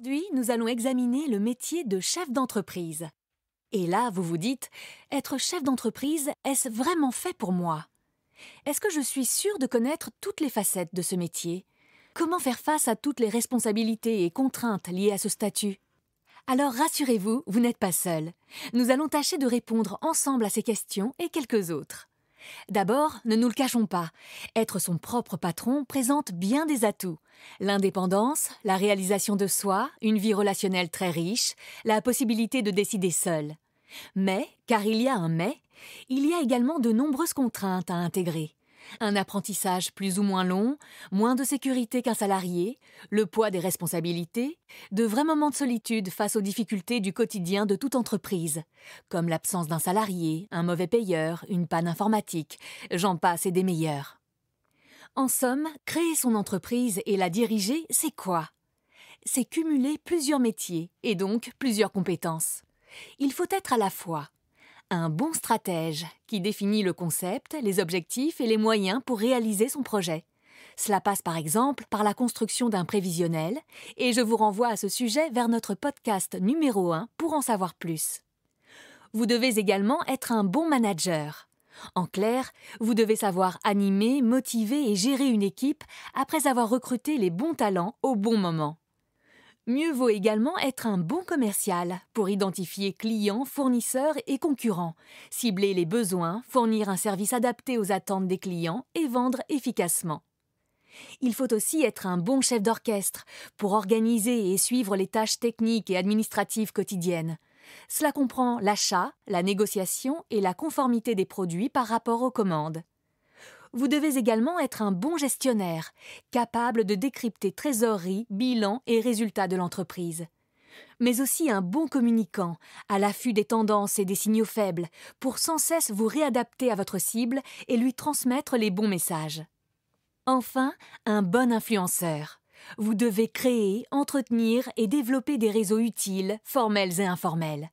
Aujourd'hui, nous allons examiner le métier de chef d'entreprise. Et là, vous vous dites, être chef d'entreprise, est-ce vraiment fait pour moi? Est-ce que je suis sûre de connaître toutes les facettes de ce métier? Comment faire face à toutes les responsabilités et contraintes liées à ce statut? Alors rassurez-vous, vous n'êtes pas seul. Nous allons tâcher de répondre ensemble à ces questions et quelques autres. D'abord, ne nous le cachons pas, être son propre patron présente bien des atouts. L'indépendance, la réalisation de soi, une vie relationnelle très riche, la possibilité de décider seul. Mais, car il y a un mais, il y a également de nombreuses contraintes à intégrer. Un apprentissage plus ou moins long, moins de sécurité qu'un salarié, le poids des responsabilités, de vrais moments de solitude face aux difficultés du quotidien de toute entreprise, comme l'absence d'un salarié, un mauvais payeur, une panne informatique, j'en passe et des meilleurs. En somme, créer son entreprise et la diriger, c'est quoi? C'est cumuler plusieurs métiers et donc plusieurs compétences. Il faut être à la fois un bon stratège qui définit le concept, les objectifs et les moyens pour réaliser son projet. Cela passe par exemple par la construction d'un prévisionnel et je vous renvoie à ce sujet vers notre podcast numéro 1 pour en savoir plus. Vous devez également être un bon manager. En clair, vous devez savoir animer, motiver et gérer une équipe après avoir recruté les bons talents au bon moment. Mieux vaut également être un bon commercial pour identifier clients, fournisseurs et concurrents, cibler les besoins, fournir un service adapté aux attentes des clients et vendre efficacement. Il faut aussi être un bon chef d'orchestre pour organiser et suivre les tâches techniques et administratives quotidiennes. Cela comprend l'achat, la négociation et la conformité des produits par rapport aux commandes. Vous devez également être un bon gestionnaire, capable de décrypter trésorerie, bilan et résultats de l'entreprise. Mais aussi un bon communicant, à l'affût des tendances et des signaux faibles, pour sans cesse vous réadapter à votre cible et lui transmettre les bons messages. Enfin, un bon influenceur. Vous devez créer, entretenir et développer des réseaux utiles, formels et informels.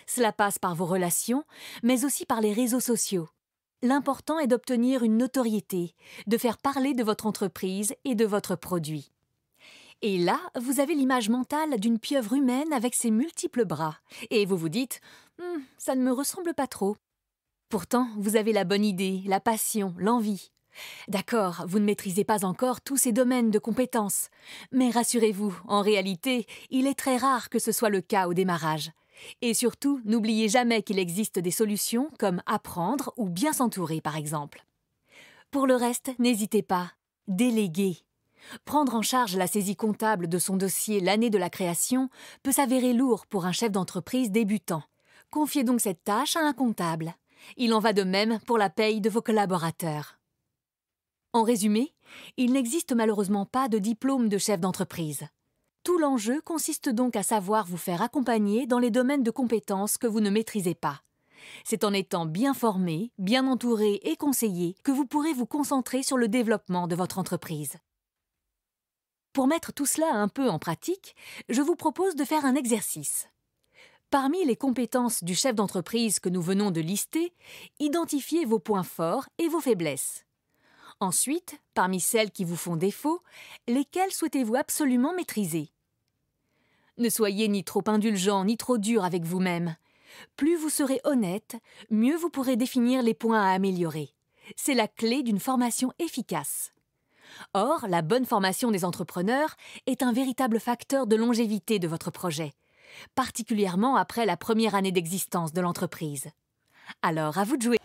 Cela passe par vos relations, mais aussi par les réseaux sociaux. L'important est d'obtenir une notoriété, de faire parler de votre entreprise et de votre produit. Et là, vous avez l'image mentale d'une pieuvre humaine avec ses multiples bras. Et vous vous dites « ça ne me ressemble pas trop ». Pourtant, vous avez la bonne idée, la passion, l'envie. D'accord, vous ne maîtrisez pas encore tous ces domaines de compétences. Mais rassurez-vous, en réalité, il est très rare que ce soit le cas au démarrage. Et surtout, n'oubliez jamais qu'il existe des solutions comme apprendre ou bien s'entourer, par exemple. Pour le reste, n'hésitez pas. Déléguer. Prendre en charge la saisie comptable de son dossier l'année de la création peut s'avérer lourd pour un chef d'entreprise débutant. Confiez donc cette tâche à un comptable. Il en va de même pour la paye de vos collaborateurs. En résumé, il n'existe malheureusement pas de diplôme de chef d'entreprise. Tout l'enjeu consiste donc à savoir vous faire accompagner dans les domaines de compétences que vous ne maîtrisez pas. C'est en étant bien formé, bien entouré et conseillé que vous pourrez vous concentrer sur le développement de votre entreprise. Pour mettre tout cela un peu en pratique, je vous propose de faire un exercice. Parmi les compétences du chef d'entreprise que nous venons de lister, identifiez vos points forts et vos faiblesses. Ensuite, parmi celles qui vous font défaut, lesquelles souhaitez-vous absolument maîtriser? Ne soyez ni trop indulgent ni trop dur avec vous-même. Plus vous serez honnête, mieux vous pourrez définir les points à améliorer. C'est la clé d'une formation efficace. Or, la bonne formation des entrepreneurs est un véritable facteur de longévité de votre projet, particulièrement après la première année d'existence de l'entreprise. Alors, à vous de jouer!